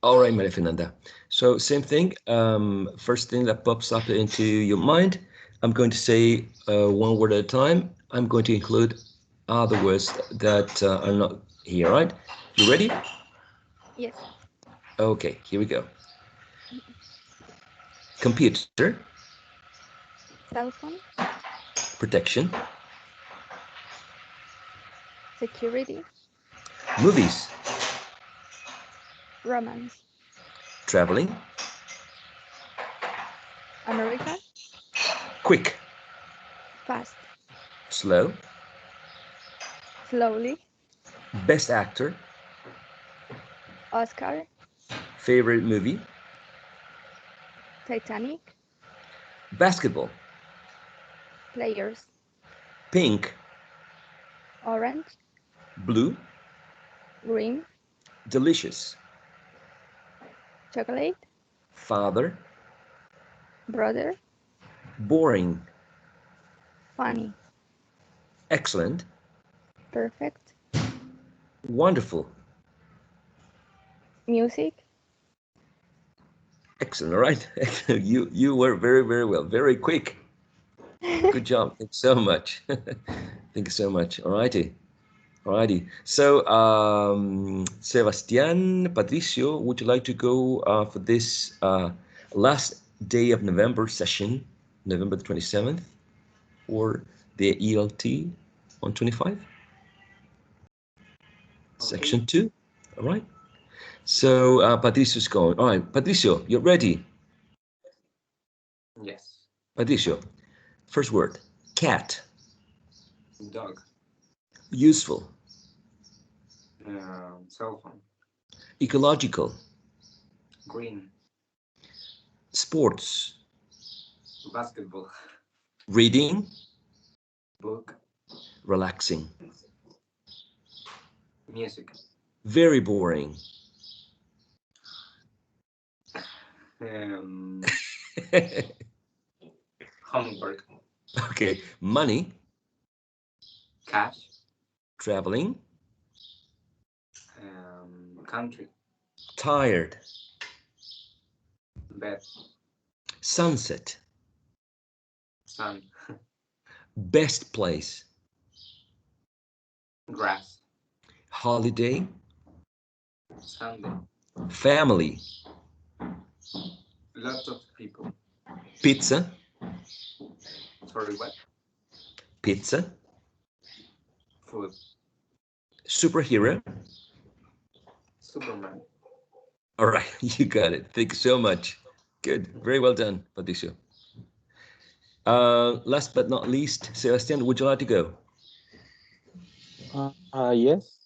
All right, Maria Fernanda. So same thing. First thing that pops up into your mind, I'm going to say one word at a time. I'm going to include other words that are not here, right? You ready? Yes. Okay, here we go. Computer, Cell phone. protection, Security. movies, Romance. traveling, America. quick, Fast. slow, Slowly. best actor, Oscar. favorite movie, Titanic. basketball, Players. pink, Orange. blue, Green. delicious, Chocolate. father, Brother. boring, Funny. excellent, Perfect. wonderful, Music. excellent. All right. You were very well, very quick. Good job. Thanks so much. Thank you so much. All righty. All righty. So, Sebastian, Patricio, would you like to go for this last day of November session, November the 27th, or the ELT 125? Section 2. All right. So, Patricio's going. All right, Patricio, you're ready. Yes. Patricio, first word, cat. Dog. Useful. Cell phone. Ecological. Green. Sports. Basketball. Reading. Book. Relaxing. Music. Very boring. Homework. Okay, money. Cash. Traveling. Country. Tired. Bed. Sunset. Sun. Best place. Grass. Holiday. Sunday. Family. Lots of people. Pizza. Sorry, what? Pizza. Food. Superhero. Superman. All right, you got it. Thank you so much. Good. Very well done, Patricio. Last but not least, Sebastian, would you like to go? Yes.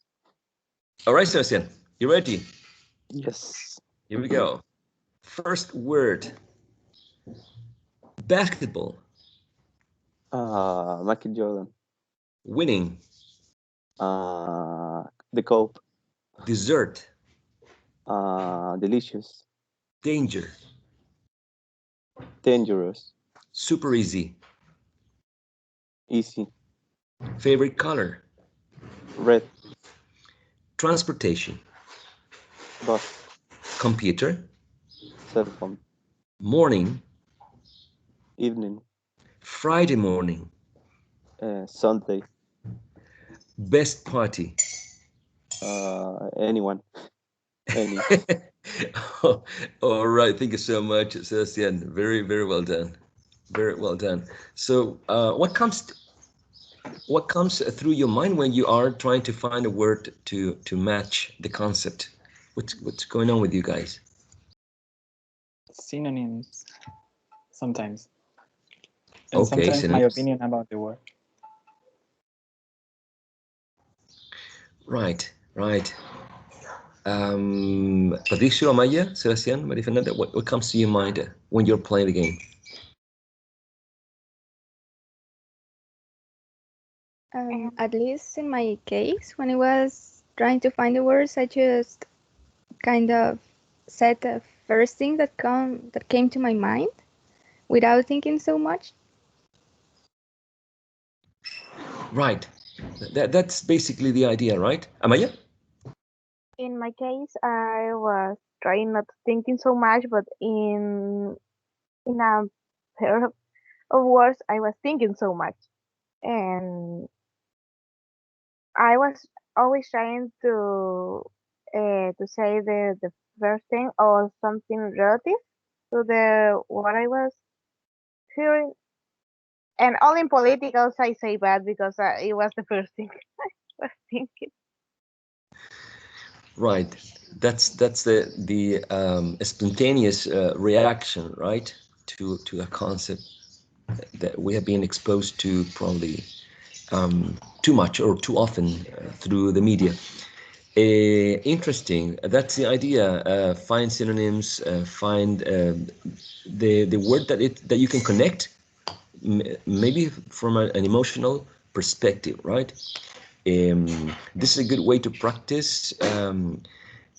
All right, Sebastian, you ready? Yes. Here we go. First word. Basketball. Michael Jordan. Winning. The Cope. Dessert. Delicious. Danger. Dangerous. Super easy. Easy. Favorite color. Red. Transportation. Bus. Computer. Cell phone. Morning. Evening. Friday morning. Sunday. Best party. Anyone. Any. All right, thank you so much, Sebastian. Very well done. Very well done. So, what comes through your mind when you are trying to find a word to match the concept? What's going on with you guys? Synonyms, sometimes. And Okay, sometimes my synonyms. opinion about the word. Right. Patricio, Amaya, Sebastián, María Fernanda, what comes to your mind when you're playing the game? At least in my case, when I was trying to find the words, I just kind of said the first thing that came to my mind without thinking so much. Right. That's basically the idea, right? Amaya? In my case, I was trying not thinking so much, but in a pair of words, I was thinking so much, and I was always trying to say the first thing or something relative to the what I was hearing. And all in politicals, I say bad because it was the first thing I was thinking. Right. That's the spontaneous reaction, right, to a concept that we have been exposed to probably too much or too often through the media. Interesting. That's the idea. Find synonyms. Find the word that you can connect, maybe from an emotional perspective, right? This is a good way to practice.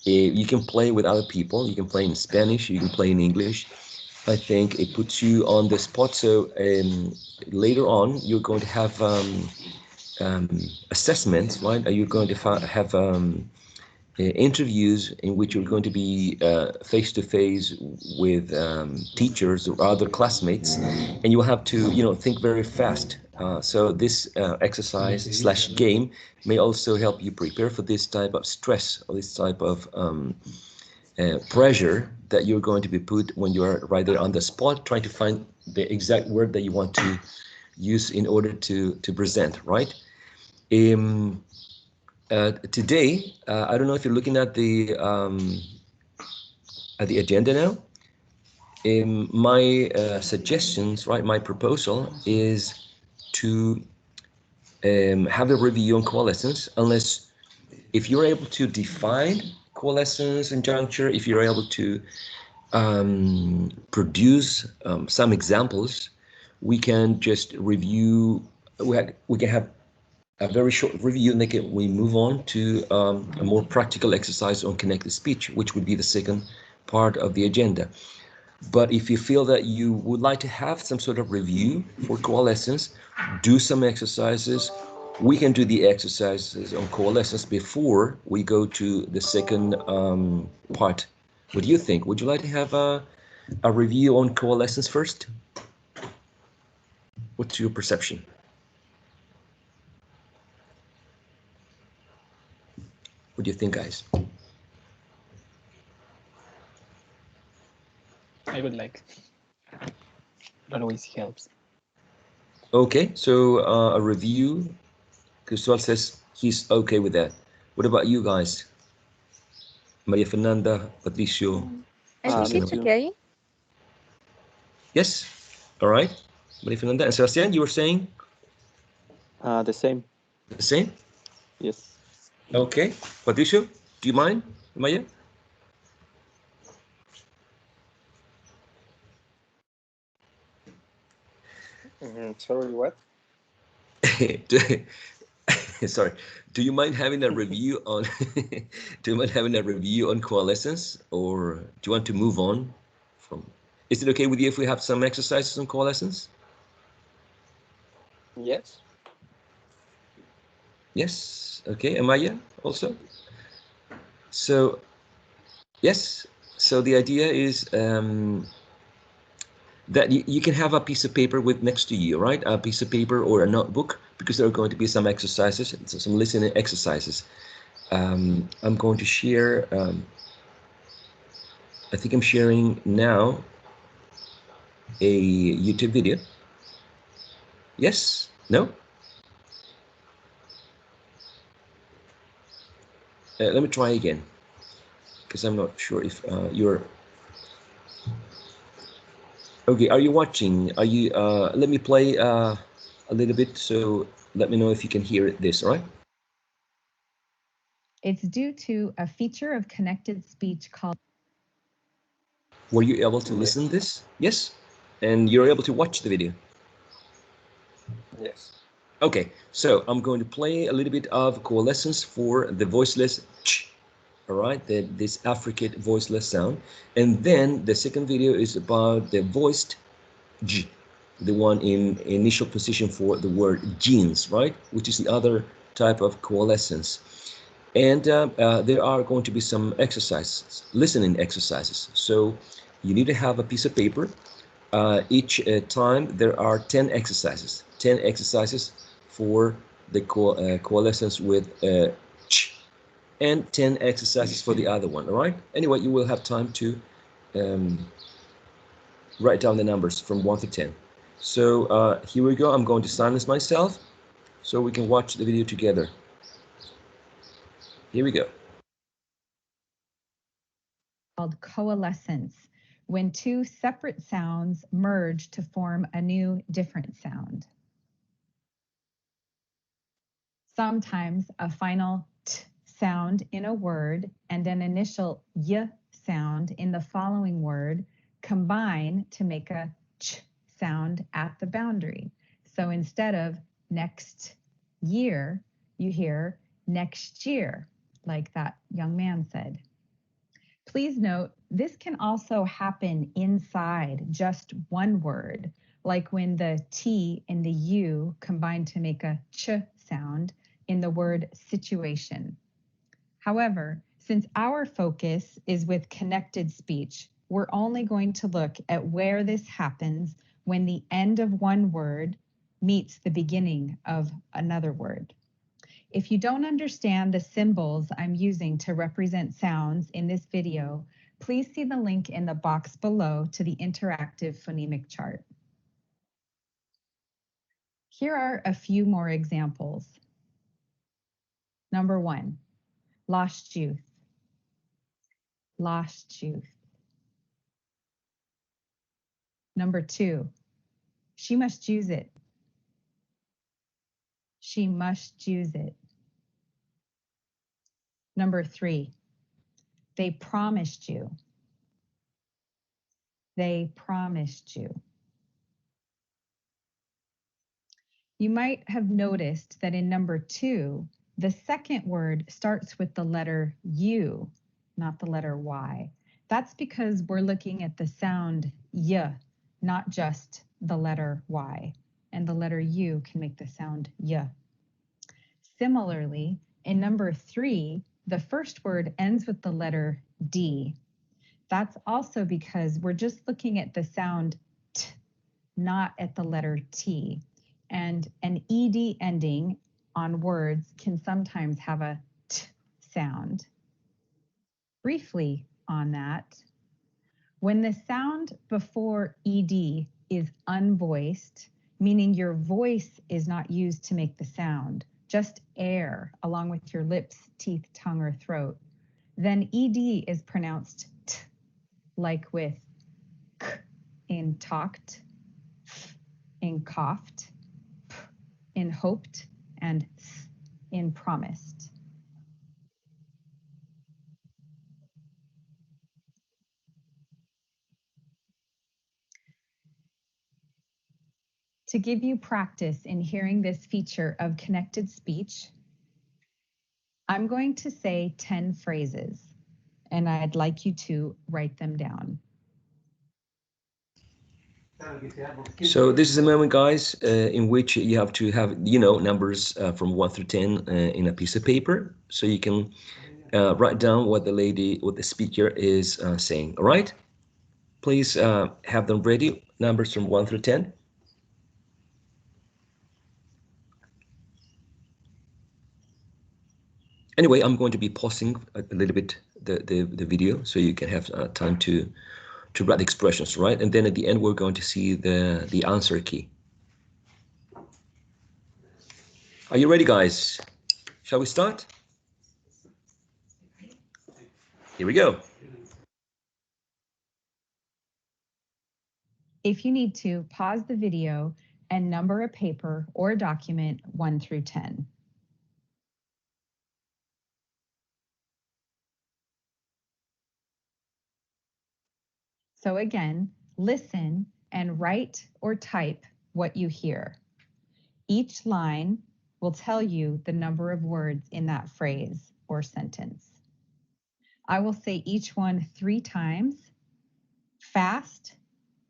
You can play with other people. You can play in Spanish. You can play in English. I think it puts you on the spot. So later on, you're going to have assessments, right? Are you going to have interviews in which you're going to be face to face with teachers or other classmates, and you will have to, think very fast. So this exercise slash game may also help you prepare for this type of stress or this type of pressure that you're going to be put when you are right there on the spot, trying to find the exact word that you want to use in order to present, right? Today, I don't know if you're looking at the agenda now. My suggestions, right? My proposal is to have a review on coalescence, unless if you're able to define coalescence and juncture, if you're able to produce some examples, we can just review. We can have a very short review, and then we move on to a more practical exercise on connected speech, which would be the second part of the agenda. But if you feel that you would like to have some sort of review for coalescence, do some exercises. We can do the exercises on coalescence before we go to the second part. What do you think? Would you like to have a review on coalescence first? What's your perception? What do you think, guys? I would like. That always helps. Okay, so a review. Cristal says he's okay with that. What about you guys? Maria Fernanda, Patricio. I think Sebastian. it's okay. Yes. All right. Maria Fernanda and Sebastian, you were saying The same. the same? Yes. Okay. Patricio, do you mind, Maya? Sorry, what? Sorry. Do you mind having a review on? Do you mind having a review on coalescence, or do you want to move on from? Is it okay with you if we have some exercises on coalescence? Yes. Yes. Okay. And Maya also. So, yes. So the idea is that you can have a piece of paper with next to you, right? A piece of paper or a notebook, because there are going to be some exercises, some listening exercises. I'm going to share. I think I'm sharing now a YouTube video. Yes? No? Let me try again, because I'm not sure if you're. Okay, are you watching? Are you? Let me play a little bit, so let me know if you can hear this, all right? It's due to a feature of connected speech called. Were you able to listen to this? Yes? And you're able to watch the video? Yes. Okay, so I'm going to play a little bit of coalescence for the voiceless ch, all right, this affricate voiceless sound. And then the second video is about the voiced G, the one in initial position for the word genes, right? Which is the other type of coalescence. And there are going to be some exercises, listening exercises. So you need to have a piece of paper. Each time there are 10 exercises for the coalescence with ch, and 10 exercises for the other one, all right? Anyway, you will have time to write down the numbers from 1 to 10. So here we go. I'm going to silence myself so we can watch the video together. Here we go. Called coalescence, when two separate sounds merge to form a new different sound. Sometimes a final t sound in a word and an initial y sound in the following word combine to make a ch sound at the boundary. So instead of next year, you hear next year, like that young man said. Please note, this can also happen inside just one word, like when the T and the U combine to make a ch sound in the word situation. However, since our focus is with connected speech, we're only going to look at where this happens when the end of one word meets the beginning of another word. If you don't understand the symbols I'm using to represent sounds in this video, please see the link in the box below to the interactive phonemic chart. Here are a few more examples. Number 1, lost youth. Lost youth. Number 2, she must use it. She must use it. Number 3, they promised you. They promised you. You might have noticed that in number 2, the second word starts with the letter U, not the letter Y. That's because we're looking at the sound Y, not just the letter Y. And the letter U can make the sound Y. Similarly, in number 3, the first word ends with the letter D. That's also because we're just looking at the sound T, not at the letter T. And an ED ending on words can sometimes have a T sound. Briefly on that, when the sound before ED is unvoiced, meaning your voice is not used to make the sound, just air along with your lips, teeth, tongue, or throat, then ED is pronounced T, like with K in talked, F in coughed, P in hoped, and S in promised. To give you practice in hearing this feature of connected speech, I'm going to say 10 phrases, and I'd like you to write them down. So this is a moment, guys, in which you have to have, numbers from 1 through 10 in a piece of paper, so you can write down what the speaker is saying. All right? Please have them ready, numbers from 1 through 10. Anyway, I'm going to be pausing a little bit the video so you can have time to write the expressions, right? And then at the end, we're going to see the answer key. Are you ready, guys? Shall we start? Here we go. If you need to, pause the video and number a paper or document 1 through 10. So again, listen and write or type what you hear. Each line will tell you the number of words in that phrase or sentence. I will say each one 3 times, fast,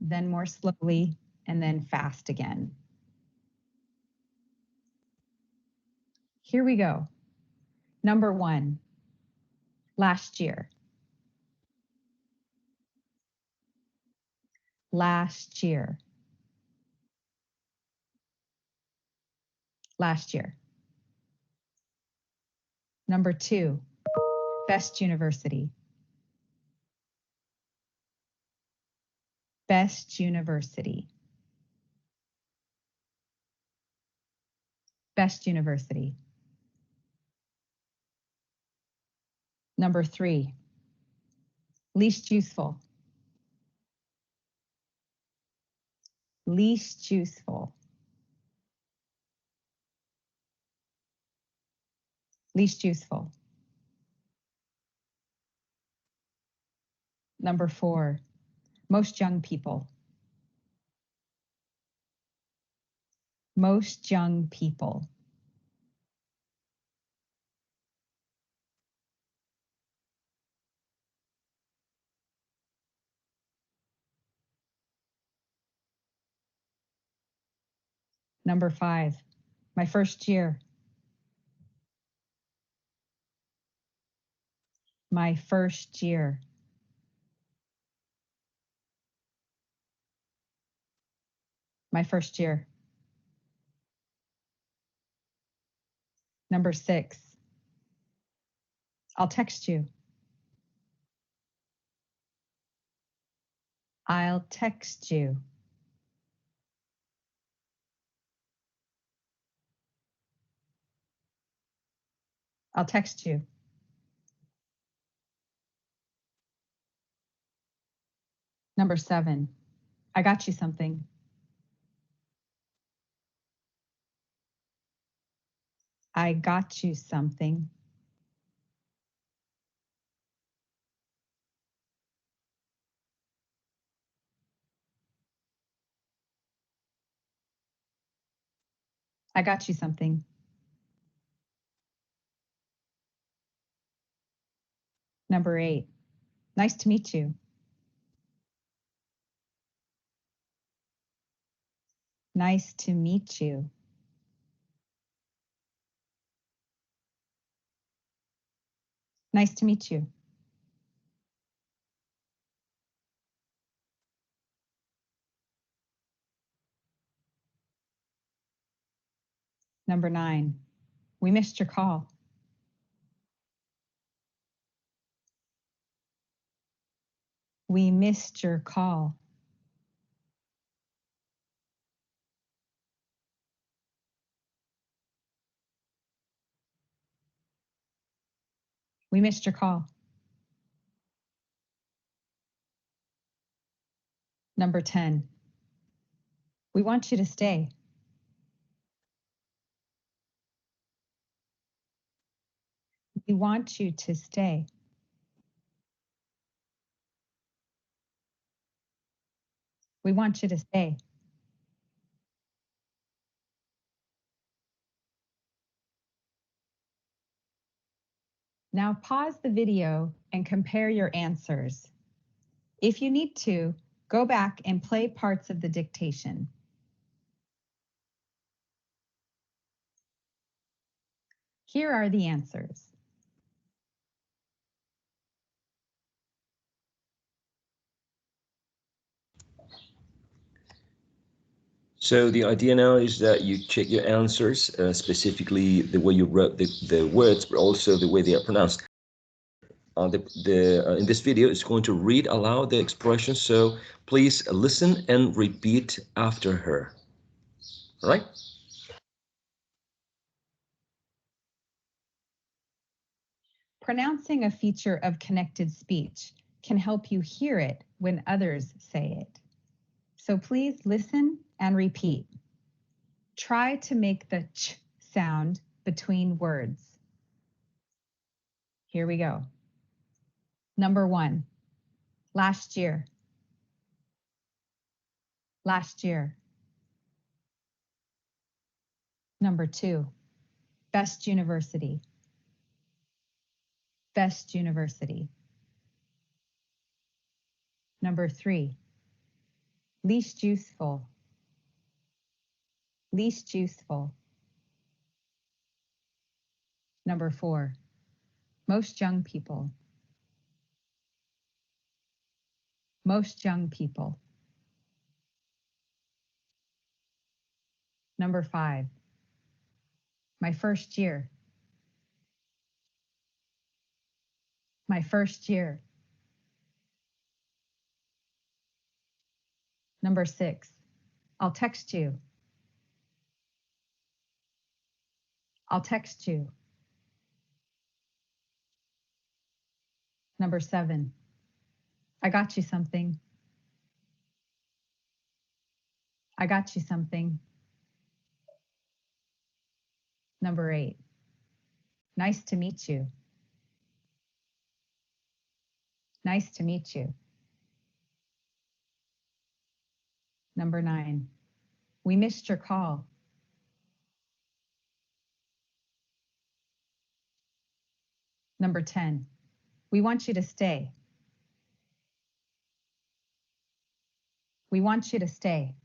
then more slowly, and then fast again. Here we go. Number 1, last year. Last year. Last year. Number 2, best university. Best university. Best university. Number 3, least useful. Least useful. Least useful. Number 4, most young people. Most young people. Number 5, my first year. My first year. My first year. Number 6, I'll text you. I'll text you. I'll text you. Number 7, I got you something. I got you something. I got you something. Number 8, nice to meet you. Nice to meet you. Nice to meet you. Number 9, we missed your call. We missed your call. We missed your call. Number 10, we want you to stay. We want you to stay. We want you to stay. Now pause the video and compare your answers. If you need to, go back and play parts of the dictation. Here are the answers. So the idea now is that you check your answers, specifically the way you wrote the words, but also the way they are pronounced. In this video, it's going to read aloud the expression, so please listen and repeat after her. All right? Pronouncing a feature of connected speech can help you hear it when others say it. So please listen and repeat. Try to make the ch sound between words. Here we go. Number 1, last year. Last year. Number 2, best university. Best university. Number 3, least useful. Least useful. Number 4, Most young people. Most young people. Number 5. My first year. My first year. Number 6. I'll text you. I'll text you. Number 7. I got you something. I got you something. Number 8. Nice to meet you. Nice to meet you. Number 9. We missed your call. Number 10. We want you to stay. We want you to stay.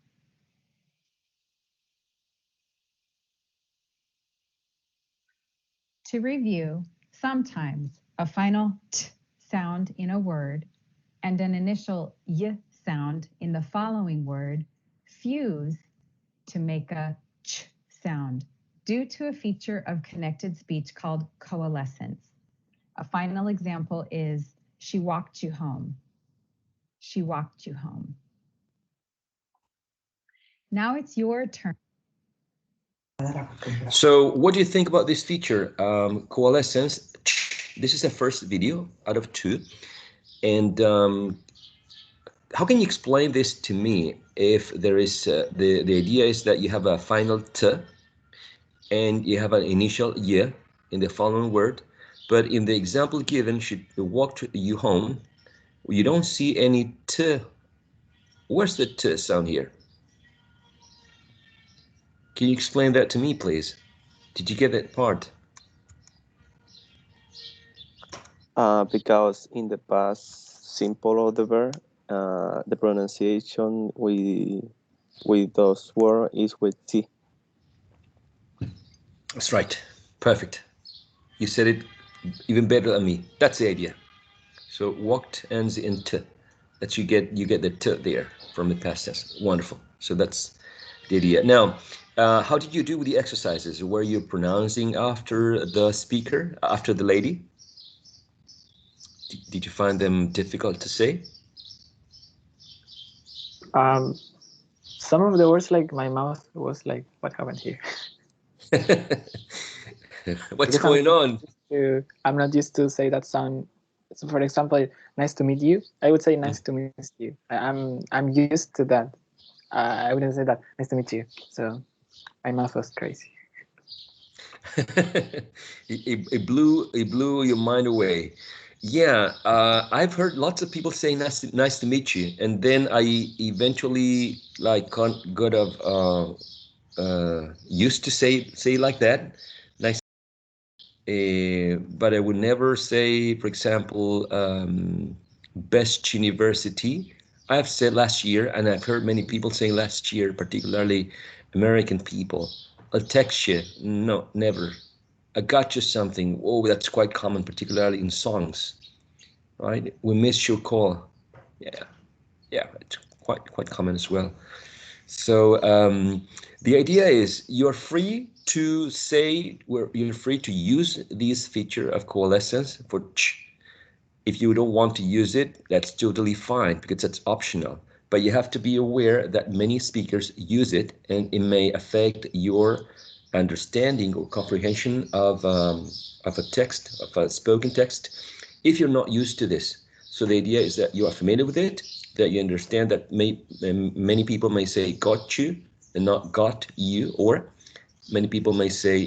To review, sometimes a final t sound in a word and an initial y sound in the following word fuse to make a ch sound due to a feature of connected speech called coalescence. A final example is, she walked you home. She walked you home. Now it's your turn. So what do you think about this feature, coalescence? This is the first video out of 2. And how can you explain this to me? If there is, the idea is that you have a final t and you have an initial y in the following word, but in the example given, she walked you home, you don't see any t. Where's the t sound here? Can you explain that to me, please? Did you get that part? Because in the past simple of the verb, the pronunciation with those words is with T. That's right. Perfect. You said it even better than me. That's the idea. So walked ends in t. That you get the t there from the past tense. Wonderful. So that's the idea. Now, how did you do with the exercises? Were you pronouncing after the speaker, after the lady? Did you find them difficult to say? Some of the words, like my mouth was like, what happened here? What's going on? I'm not used to say that sound. So for example, nice to meet you. I would say nice to meet you. I'm used to that. I wouldn't say that nice to meet you. So my mouth was crazy. it blew your mind away. Yeah, I've heard lots of people say nice to meet you, and then I eventually like got used to say like that, nice. But I would never say, for example, best university. I've said last year, and I've heard many people say last year, particularly American people. I'll text you. No, never. I got you something. Oh, that's quite common, particularly in songs, right? We missed your call. Yeah, it's quite common as well. So the idea is you're free to say, you're free to use this feature of coalescence for ch. If you don't want to use it, that's totally fine because it's optional. But you have to be aware that many speakers use it, and it may affect your understanding or comprehension of a text, of a spoken text, if you're not used to this. So the idea is that you are familiar with it, that you understand that many people may say got you and not got you, or many people may say